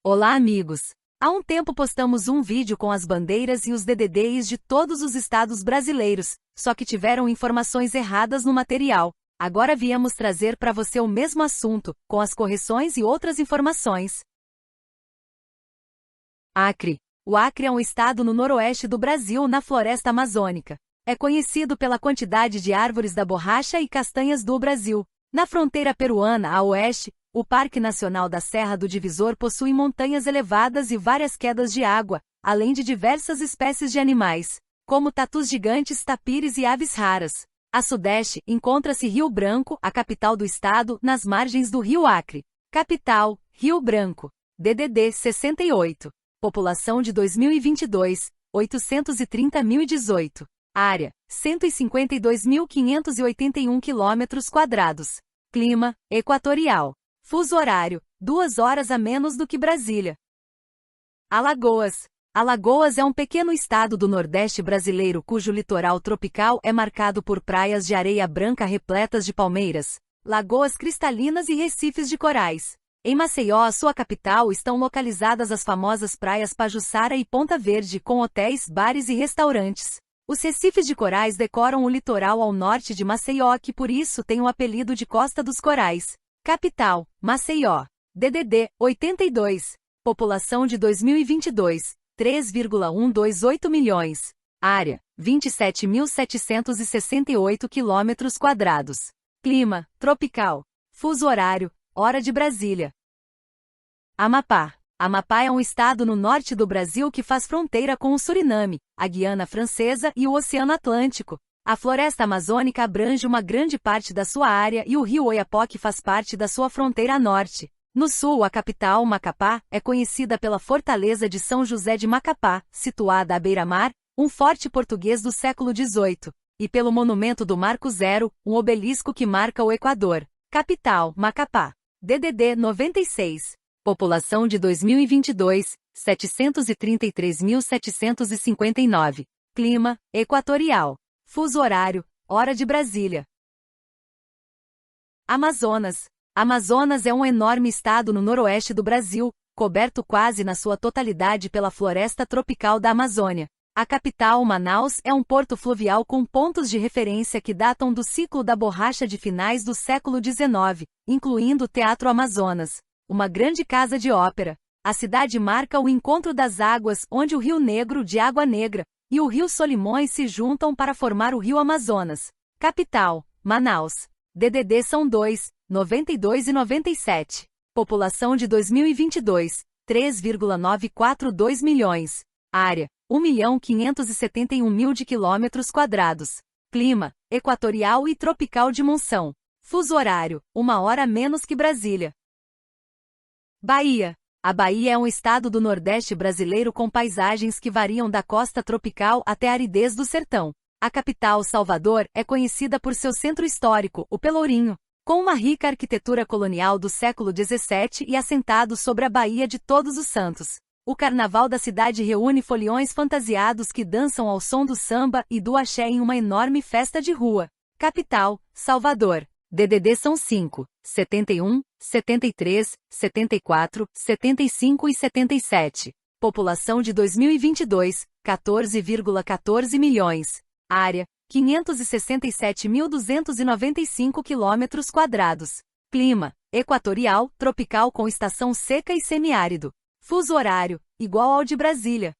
Olá, amigos! Há um tempo postamos um vídeo com as bandeiras e os DDDs de todos os estados brasileiros, só que tiveram informações erradas no material. Agora viemos trazer para você o mesmo assunto, com as correções e outras informações. Acre. O Acre é um estado no noroeste do Brasil, na floresta amazônica. É conhecido pela quantidade de árvores da borracha e castanhas do Brasil. Na fronteira peruana, a oeste, o Parque Nacional da Serra do Divisor possui montanhas elevadas e várias quedas de água, além de diversas espécies de animais, como tatus gigantes, tapires e aves raras. A sudeste, encontra-se Rio Branco, a capital do estado, nas margens do rio Acre. Capital, Rio Branco. DDD 68. População de 2022, 830.018. Área, 152.581 km². Clima, equatorial. Fuso horário, 2 horas a menos do que Brasília. Alagoas. Alagoas é um pequeno estado do Nordeste brasileiro cujo litoral tropical é marcado por praias de areia branca repletas de palmeiras, lagoas cristalinas e recifes de corais. Em Maceió, sua capital, estão localizadas as famosas praias Pajuçara e Ponta Verde, com hotéis, bares e restaurantes. Os recifes de corais decoram o litoral ao norte de Maceió, que por isso tem o apelido de Costa dos Corais. Capital, Maceió. DDD 82. População de 2022, 3,128 milhões. Área, 27.768 km². Clima, tropical. Fuso horário, hora de Brasília. Amapá. Amapá é um estado no norte do Brasil que faz fronteira com o Suriname, a Guiana Francesa e o Oceano Atlântico. A floresta amazônica abrange uma grande parte da sua área e o rio Oiapoque faz parte da sua fronteira a norte. No sul, a capital, Macapá, é conhecida pela Fortaleza de São José de Macapá, situada à beira-mar, um forte português do século XVIII, e pelo monumento do Marco Zero, um obelisco que marca o Equador. Capital, Macapá. DDD 96. População de 2022, 733.759. Clima, equatorial. Fuso horário, hora de Brasília. Amazonas. Amazonas é um enorme estado no noroeste do Brasil, coberto quase na sua totalidade pela floresta tropical da Amazônia. A capital, Manaus, é um porto fluvial com pontos de referência que datam do ciclo da borracha de finais do século XIX, incluindo o Teatro Amazonas, uma grande casa de ópera. A cidade marca o encontro das águas, onde o Rio Negro, de Água Negra, e o Rio Solimões se juntam para formar o Rio Amazonas. Capital, Manaus. DDD são 2, 92 e 97. População de 2022, 3,942 milhões. Área, 1.571.000 km². Clima, equatorial e tropical de monção. Fuso horário, 1 hora a menos que Brasília. Bahia. A Bahia é um estado do Nordeste brasileiro com paisagens que variam da costa tropical até a aridez do sertão. A capital, Salvador, é conhecida por seu centro histórico, o Pelourinho, com uma rica arquitetura colonial do século XVII e assentado sobre a Baía de Todos os Santos. O carnaval da cidade reúne foliões fantasiados que dançam ao som do samba e do axé em uma enorme festa de rua. Capital, Salvador. DDD são 5, 71, 73, 74, 75 e 77. População de 2022, 14,14 milhões. Área, 567.295 km². Clima, equatorial, tropical com estação seca e semiárido. Fuso horário, igual ao de Brasília.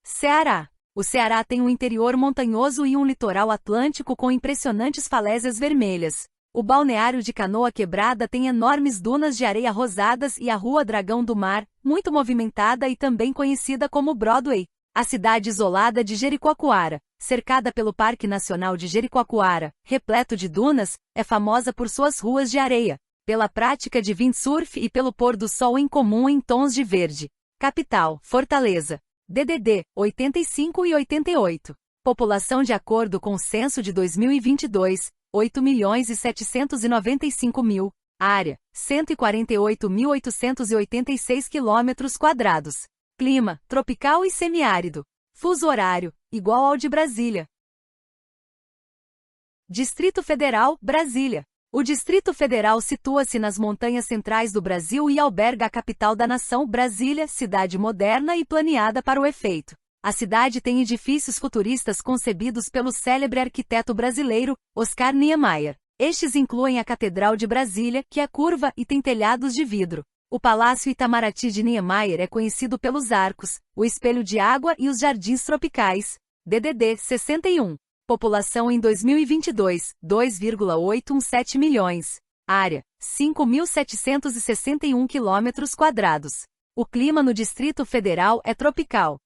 Ceará. O Ceará tem um interior montanhoso e um litoral atlântico com impressionantes falésias vermelhas. O balneário de Canoa Quebrada tem enormes dunas de areia rosadas e a Rua Dragão do Mar, muito movimentada e também conhecida como Broadway. A cidade isolada de Jericoacoara, cercada pelo Parque Nacional de Jericoacoara, repleto de dunas, é famosa por suas ruas de areia, pela prática de windsurf e pelo pôr do sol incomum em tons de verde. Capital, Fortaleza. DDD 85 e 88. População de acordo com o censo de 2022, 8.795.000. Área, 148.886 km². Clima, tropical e semiárido. Fuso horário, igual ao de Brasília. Distrito Federal, Brasília. O Distrito Federal situa-se nas montanhas centrais do Brasil e alberga a capital da nação, Brasília, cidade moderna e planeada para o efeito. A cidade tem edifícios futuristas concebidos pelo célebre arquiteto brasileiro, Oscar Niemeyer. Estes incluem a Catedral de Brasília, que é curva e tem telhados de vidro. O Palácio Itamaraty de Niemeyer é conhecido pelos arcos, o espelho de água e os jardins tropicais. DDD 61. População em 2022, 2,817 milhões. Área, 5.761 km². O clima no Distrito Federal é tropical.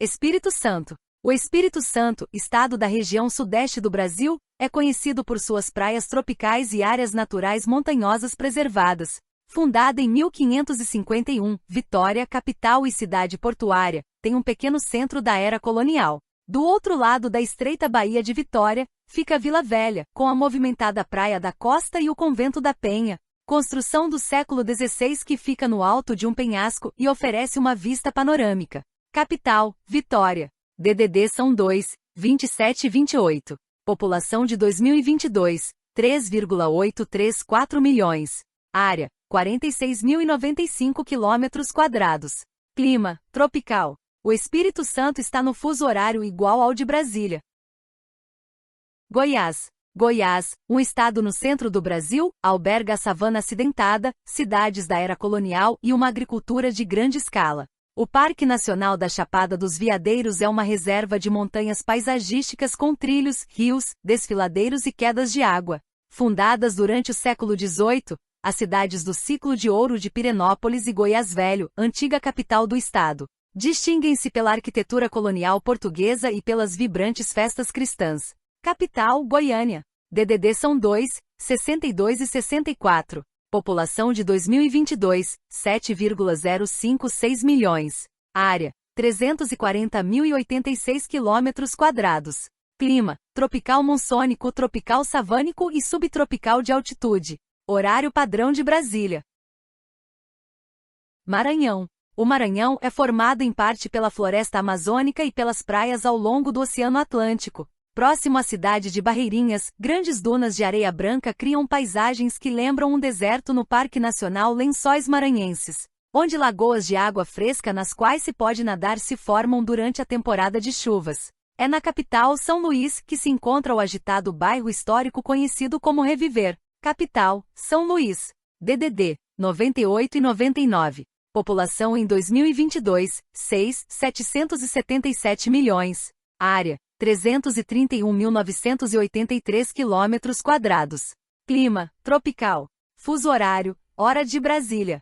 Espírito Santo. O Espírito Santo, estado da região sudeste do Brasil, é conhecido por suas praias tropicais e áreas naturais montanhosas preservadas. Fundada em 1551, Vitória, capital e cidade portuária, tem um pequeno centro da era colonial. Do outro lado da estreita Baía de Vitória, fica Vila Velha, com a movimentada Praia da Costa e o Convento da Penha, construção do século XVI que fica no alto de um penhasco e oferece uma vista panorâmica. Capital, Vitória. DDD são 2, 27 e 28. População de 2022, 3,834 milhões. Área, 46.095 km². Clima, tropical. O Espírito Santo está no fuso horário igual ao de Brasília. Goiás. Goiás, um estado no centro do Brasil, alberga a savana acidentada, cidades da era colonial e uma agricultura de grande escala. O Parque Nacional da Chapada dos Veadeiros é uma reserva de montanhas paisagísticas com trilhos, rios, desfiladeiros e quedas de água. Fundadas durante o século XVIII, as cidades do Ciclo de Ouro de Pirenópolis e Goiás Velho, antiga capital do estado, distinguem-se pela arquitetura colonial portuguesa e pelas vibrantes festas cristãs. Capital, Goiânia. DDD são 2, 62 e 64. População de 2022, 7,056 milhões. Área, 340.086 km². Clima, tropical monsônico, tropical savânico e subtropical de altitude. Horário padrão de Brasília. Maranhão. O Maranhão é formado em parte pela floresta amazônica e pelas praias ao longo do Oceano Atlântico. Próximo à cidade de Barreirinhas, grandes dunas de areia branca criam paisagens que lembram um deserto no Parque Nacional Lençóis Maranhenses, onde lagoas de água fresca nas quais se pode nadar se formam durante a temporada de chuvas. É na capital, São Luís, que se encontra o agitado bairro histórico conhecido como Reviver. Capital, São Luís. DDD, 98 e 99. População em 2022, 6.777 milhões. Área, 331.983 km². Clima, tropical. Fuso horário, hora de Brasília.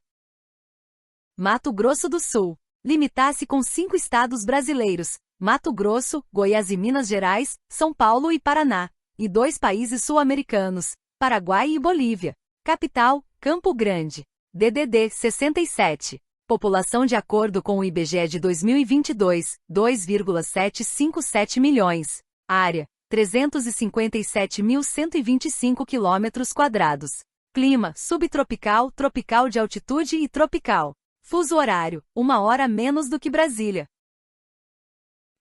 Mato Grosso do Sul. Limita-se com 5 estados brasileiros, Mato Grosso, Goiás e Minas Gerais, São Paulo e Paraná, e 2 países sul-americanos, Paraguai e Bolívia. Capital, Campo Grande. DDD 67. População de acordo com o IBGE de 2022, 2,757 milhões. Área, 357.125 km². Clima, subtropical, tropical de altitude e tropical. Fuso horário, 1 hora menos do que Brasília.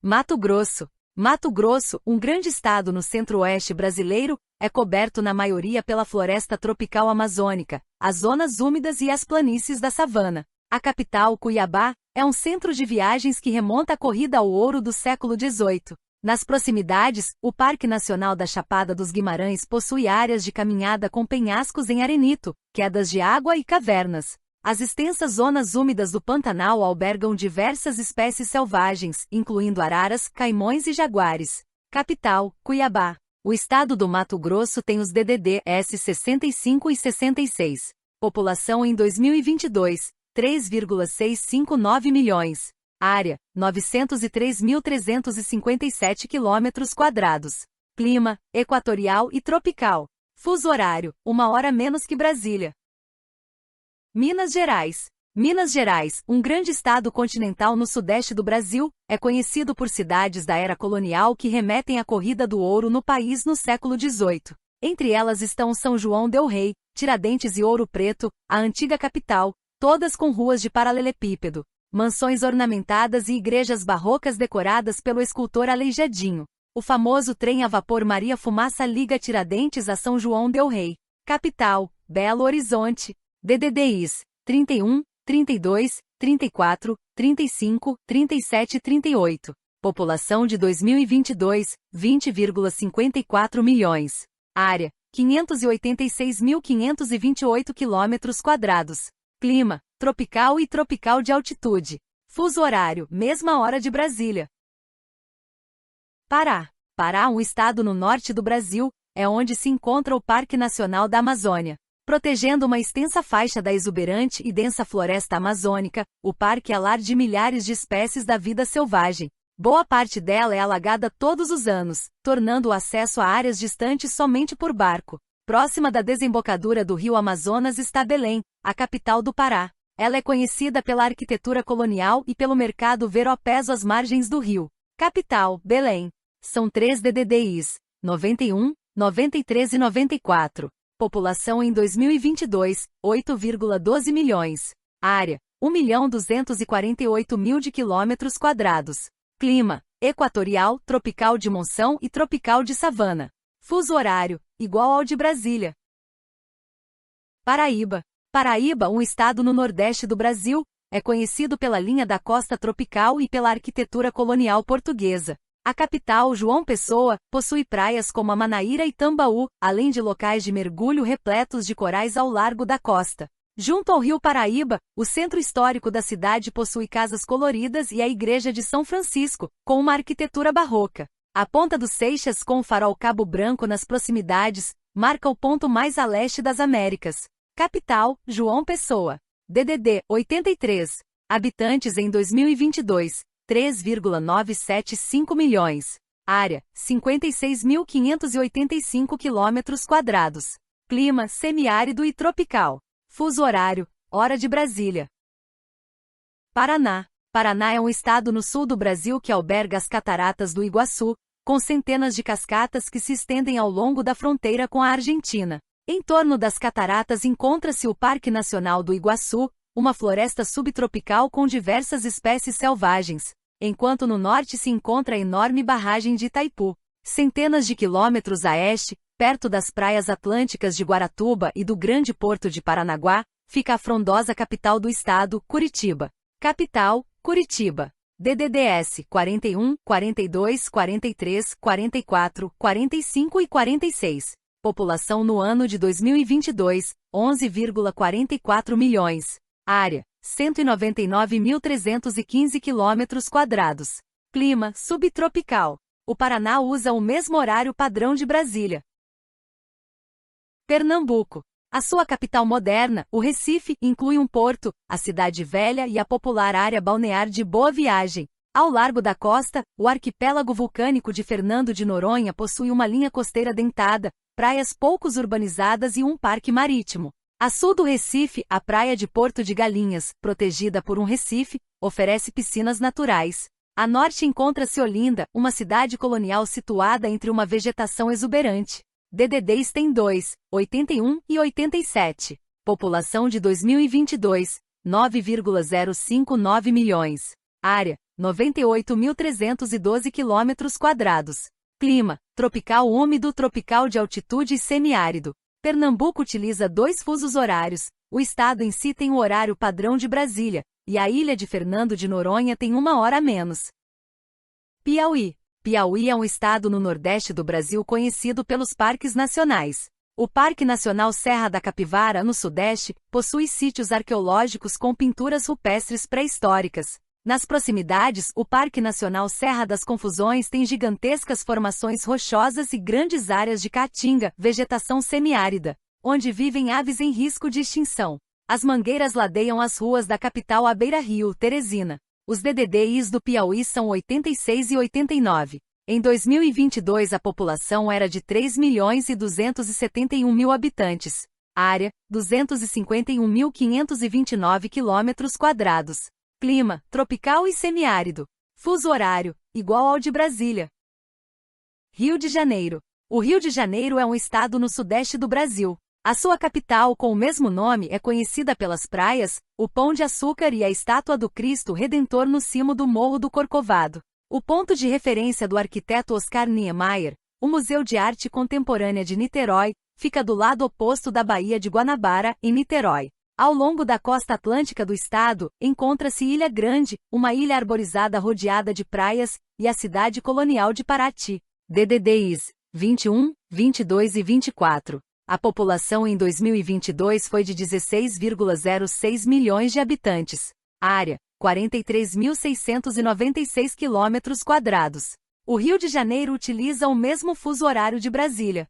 Mato Grosso. Mato Grosso, um grande estado no centro-oeste brasileiro, é coberto na maioria pela floresta tropical amazônica, as zonas úmidas e as planícies da savana. A capital, Cuiabá, é um centro de viagens que remonta à corrida ao ouro do século XVIII. Nas proximidades, o Parque Nacional da Chapada dos Guimarães possui áreas de caminhada com penhascos em arenito, quedas de água e cavernas. As extensas zonas úmidas do Pantanal albergam diversas espécies selvagens, incluindo araras, caimões e jaguares. Capital, Cuiabá. O estado do Mato Grosso tem os DDD S 65 e 66. População em 2022, 3,659 milhões. Área, 903.357 km². Clima, equatorial e tropical. Fuso horário, 1 hora menos que Brasília. Minas Gerais. Minas Gerais, um grande estado continental no sudeste do Brasil, é conhecido por cidades da era colonial que remetem à corrida do ouro no país no século XVIII. Entre elas estão São João del Rei, Tiradentes e Ouro Preto, a antiga capital, todas com ruas de paralelepípedo, mansões ornamentadas e igrejas barrocas decoradas pelo escultor Aleijadinho. O famoso trem a vapor Maria Fumaça liga Tiradentes a São João del Rei. Capital, Belo Horizonte. DDDIs, 31, 32, 34, 35, 37 e 38. População de 2022, 20,54 milhões. Área, 586.528 km². Clima, tropical e tropical de altitude. Fuso horário, mesma hora de Brasília. Pará. Pará, um estado no norte do Brasil, é onde se encontra o Parque Nacional da Amazônia. Protegendo uma extensa faixa da exuberante e densa floresta amazônica, o parque é lar de milhares de espécies da vida selvagem. Boa parte dela é alagada todos os anos, tornando o acesso a áreas distantes somente por barco. Próxima da desembocadura do rio Amazonas está Belém, a capital do Pará. Ela é conhecida pela arquitetura colonial e pelo mercado ver-a-pés às margens do rio. Capital, Belém. São 3 DDDIs, 91, 93 e 94. População em 2022, 8,12 milhões. Área, 1.248.000 de km². Clima, equatorial, tropical de monção e tropical de savana. Fuso horário, igual ao de Brasília. Paraíba. Paraíba, um estado no nordeste do Brasil, é conhecido pela linha da costa tropical e pela arquitetura colonial portuguesa. A capital, João Pessoa, possui praias como a Manaíra e Tambaú, além de locais de mergulho repletos de corais ao largo da costa. Junto ao rio Paraíba, o centro histórico da cidade possui casas coloridas e a igreja de São Francisco, com uma arquitetura barroca. A Ponta dos Seixas, com o farol Cabo Branco nas proximidades, marca o ponto mais a leste das Américas. Capital, João Pessoa. DDD, 83. Habitantes em 2022. 3,975 milhões. Área, 56.585 km². Clima, semiárido e tropical. Fuso horário, hora de Brasília. Paraná. Paraná é um estado no sul do Brasil que alberga as cataratas do Iguaçu, com centenas de cascatas que se estendem ao longo da fronteira com a Argentina. Em torno das cataratas encontra-se o Parque Nacional do Iguaçu, uma floresta subtropical com diversas espécies selvagens, enquanto no norte se encontra a enorme barragem de Itaipu. Centenas de quilômetros a este, perto das praias atlânticas de Guaratuba e do grande porto de Paranaguá, fica a frondosa capital do estado, Curitiba. Capital, Curitiba. DDDS 41, 42, 43, 44, 45 e 46. População no ano de 2022, 11,44 milhões. Área, 199.315 km². Clima, subtropical. O Paraná usa o mesmo horário padrão de Brasília. Pernambuco. A sua capital moderna, o Recife, inclui um porto, a Cidade Velha e a popular área balnear de Boa Viagem. Ao largo da costa, o arquipélago vulcânico de Fernando de Noronha possui uma linha costeira dentada, praias poucos urbanizadas e um parque marítimo. A sul do Recife, a praia de Porto de Galinhas, protegida por um recife, oferece piscinas naturais. A norte encontra-se Olinda, uma cidade colonial situada entre uma vegetação exuberante. DDDs tem 2, 81 e 87. População de 2022, 9,059 milhões. Área, 98.312 km². Clima, tropical úmido, tropical de altitude e semiárido. Pernambuco utiliza 2 fusos horários, o estado em si tem o horário padrão de Brasília, e a ilha de Fernando de Noronha tem 1 hora a menos. Piauí. Piauí é um estado no nordeste do Brasil conhecido pelos parques nacionais. O Parque Nacional Serra da Capivara, no sudeste, possui sítios arqueológicos com pinturas rupestres pré-históricas. Nas proximidades, o Parque Nacional Serra das Confusões tem gigantescas formações rochosas e grandes áreas de caatinga, vegetação semiárida, onde vivem aves em risco de extinção. As mangueiras ladeiam as ruas da capital à beira-rio, Teresina. Os DDDIs do Piauí são 86 e 89. Em 2022 a população era de 3.271.000 habitantes. Área, 251.529 km². Clima, tropical e semiárido. Fuso horário, igual ao de Brasília. Rio de Janeiro. O Rio de Janeiro é um estado no sudeste do Brasil. A sua capital, com o mesmo nome, é conhecida pelas praias, o Pão de Açúcar e a estátua do Cristo Redentor no cimo do Morro do Corcovado. O ponto de referência do arquiteto Oscar Niemeyer, o Museu de Arte Contemporânea de Niterói, fica do lado oposto da Baía de Guanabara, em Niterói. Ao longo da costa atlântica do estado, encontra-se Ilha Grande, uma ilha arborizada rodeada de praias, e a cidade colonial de Paraty. DDD-IS 21, 22 e 24. A população em 2022 foi de 16,06 milhões de habitantes. Área: 43.696 km². O Rio de Janeiro utiliza o mesmo fuso horário de Brasília.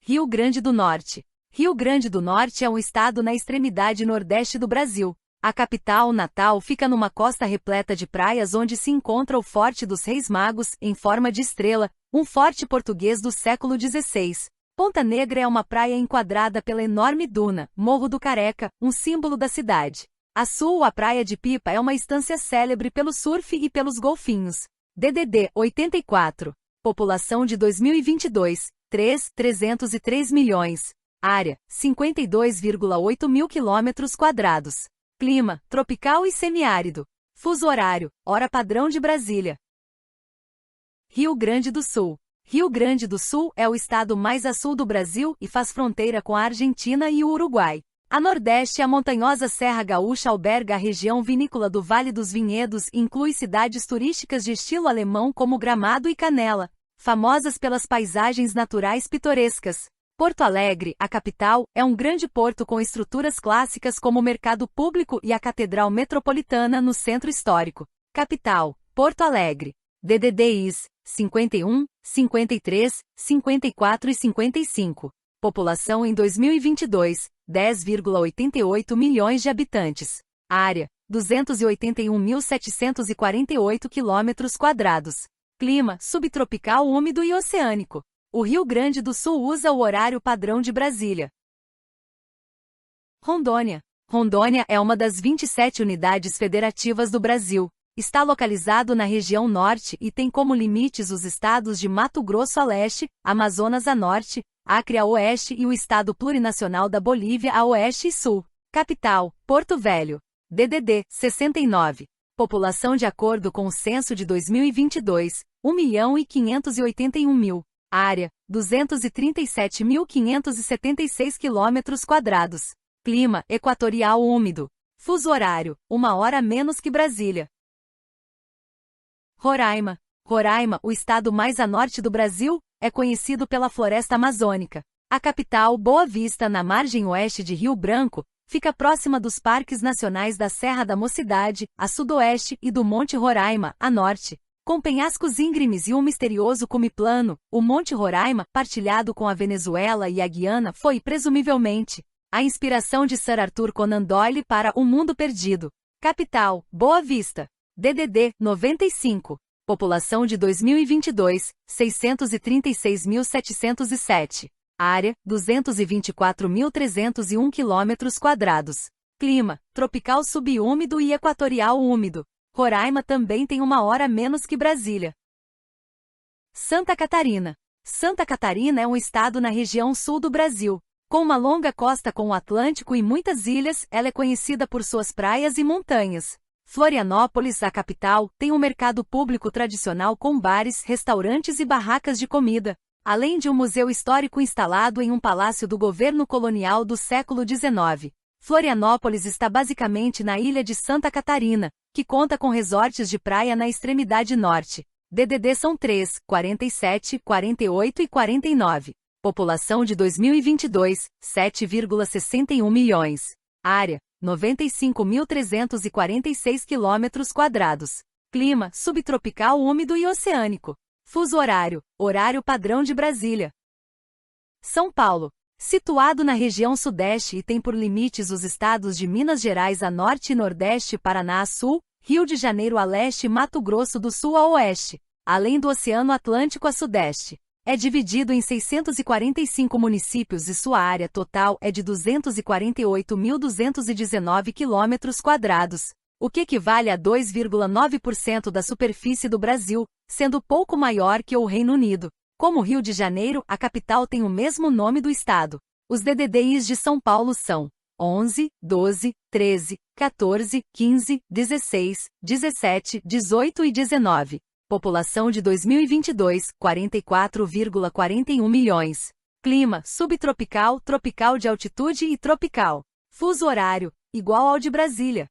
Rio Grande do Norte. Rio Grande do Norte é um estado na extremidade nordeste do Brasil. A capital, Natal, fica numa costa repleta de praias onde se encontra o Forte dos Reis Magos, em forma de estrela, um forte português do século XVI. Ponta Negra é uma praia enquadrada pela enorme duna, Morro do Careca, um símbolo da cidade. A sul, a Praia de Pipa é uma estância célebre pelo surf e pelos golfinhos. DDD 84. População de 2022, 303 milhões. Área: 52,8 mil km². Clima: tropical e semiárido. Fuso horário: hora padrão de Brasília. Rio Grande do Sul. Rio Grande do Sul é o estado mais a sul do Brasil e faz fronteira com a Argentina e o Uruguai. A nordeste, a montanhosa Serra Gaúcha alberga a região vinícola do Vale dos Vinhedos e inclui cidades turísticas de estilo alemão como Gramado e Canela, famosas pelas paisagens naturais pitorescas. Porto Alegre, a capital, é um grande porto com estruturas clássicas como o Mercado Público e a Catedral Metropolitana no centro histórico. Capital: Porto Alegre. DDD-IS 51, 53, 54 e 55. População em 2022, 10,88 milhões de habitantes. Área: 281.748 km². Clima: subtropical úmido e oceânico. O Rio Grande do Sul usa o horário padrão de Brasília. Rondônia. Rondônia é uma das 27 unidades federativas do Brasil. Está localizado na região norte e tem como limites os estados de Mato Grosso a leste, Amazonas a norte, Acre a oeste e o estado plurinacional da Bolívia a oeste e sul. Capital: Porto Velho. DDD 69. População de acordo com o censo de 2022, 1.581.000. Área: 237.576 km². Clima: equatorial úmido. Fuso horário: 1 hora menos que Brasília. Roraima. Roraima, o estado mais a norte do Brasil, é conhecido pela floresta amazônica. A capital, Boa Vista, na margem oeste de Rio Branco, fica próxima dos parques nacionais da Serra da Mocidade, a sudoeste, e do Monte Roraima, a norte. Com penhascos íngremes e um misterioso cume plano, o Monte Roraima, partilhado com a Venezuela e a Guiana, foi, presumivelmente, a inspiração de Sir Arthur Conan Doyle para O Mundo Perdido. Capital: Boa Vista. DDD 95. População de 2022, 636.707. Área: 224.301 km². Clima: tropical subúmido e equatorial úmido. Roraima também tem 1 hora menos que Brasília. Santa Catarina. Santa Catarina é um estado na região sul do Brasil. Com uma longa costa com o Atlântico e muitas ilhas, ela é conhecida por suas praias e montanhas. Florianópolis, a capital, tem um mercado público tradicional com bares, restaurantes e barracas de comida, além de um museu histórico instalado em um palácio do governo colonial do século XIX. Florianópolis está basicamente na ilha de Santa Catarina, que conta com resorts de praia na extremidade norte. DDD são 3, 47, 48 e 49. População de 2022, 7,61 milhões. Área: 95.346 km². Clima: subtropical úmido e oceânico. Fuso horário: horário padrão de Brasília. São Paulo. Situado na região sudeste e tem por limites os estados de Minas Gerais a norte e nordeste, Paraná a sul, Rio de Janeiro a leste e Mato Grosso do Sul a oeste, além do Oceano Atlântico a sudeste. É dividido em 645 municípios e sua área total é de 248.219 km², o que equivale a 2,9% da superfície do Brasil, sendo pouco maior que o Reino Unido. Como Rio de Janeiro, a capital tem o mesmo nome do estado. Os DDDIs de São Paulo são 11, 12, 13, 14, 15, 16, 17, 18 e 19. População de 2022, 44,41 milhões. Clima, subtropical, tropical de altitude e tropical. Fuso horário, igual ao de Brasília.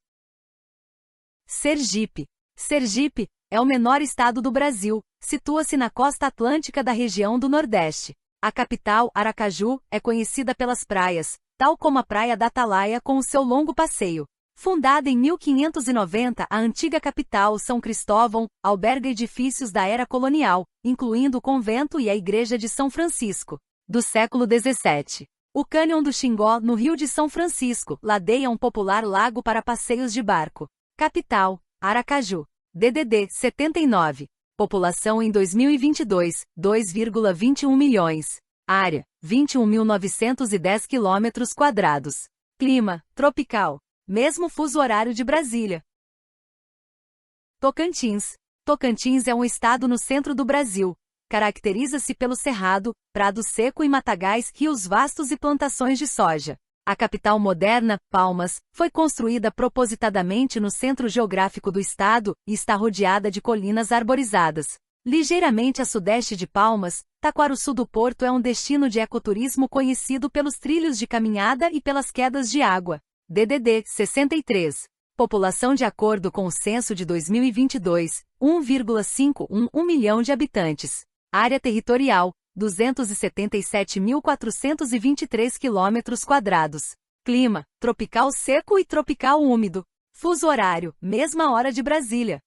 Sergipe. Sergipe é o menor estado do Brasil, situa-se na costa atlântica da região do Nordeste. A capital, Aracaju, é conhecida pelas praias, tal como a Praia da Atalaia com o seu longo passeio. Fundada em 1590, a antiga capital, São Cristóvão, alberga edifícios da era colonial, incluindo o convento e a igreja de São Francisco, do século XVII. O Cânion do Xingó, no Rio de São Francisco, ladeia um popular lago para passeios de barco. Capital, Aracaju. DDD 79. População em 2022, 2,21 milhões. Área, 21.910 km². Clima, tropical. Mesmo fuso horário de Brasília. Tocantins. Tocantins é um estado no centro do Brasil. Caracteriza-se pelo cerrado, prado seco e matagais, rios vastos e plantações de soja. A capital moderna, Palmas, foi construída propositadamente no centro geográfico do estado e está rodeada de colinas arborizadas. Ligeiramente a sudeste de Palmas, Taquarussu do Porto é um destino de ecoturismo conhecido pelos trilhos de caminhada e pelas quedas de água. DDD 63. População de acordo com o censo de 2022, 1,511 milhão de habitantes. Área territorial, 277.423 km². Clima, tropical seco e tropical úmido. Fuso horário, mesma hora de Brasília.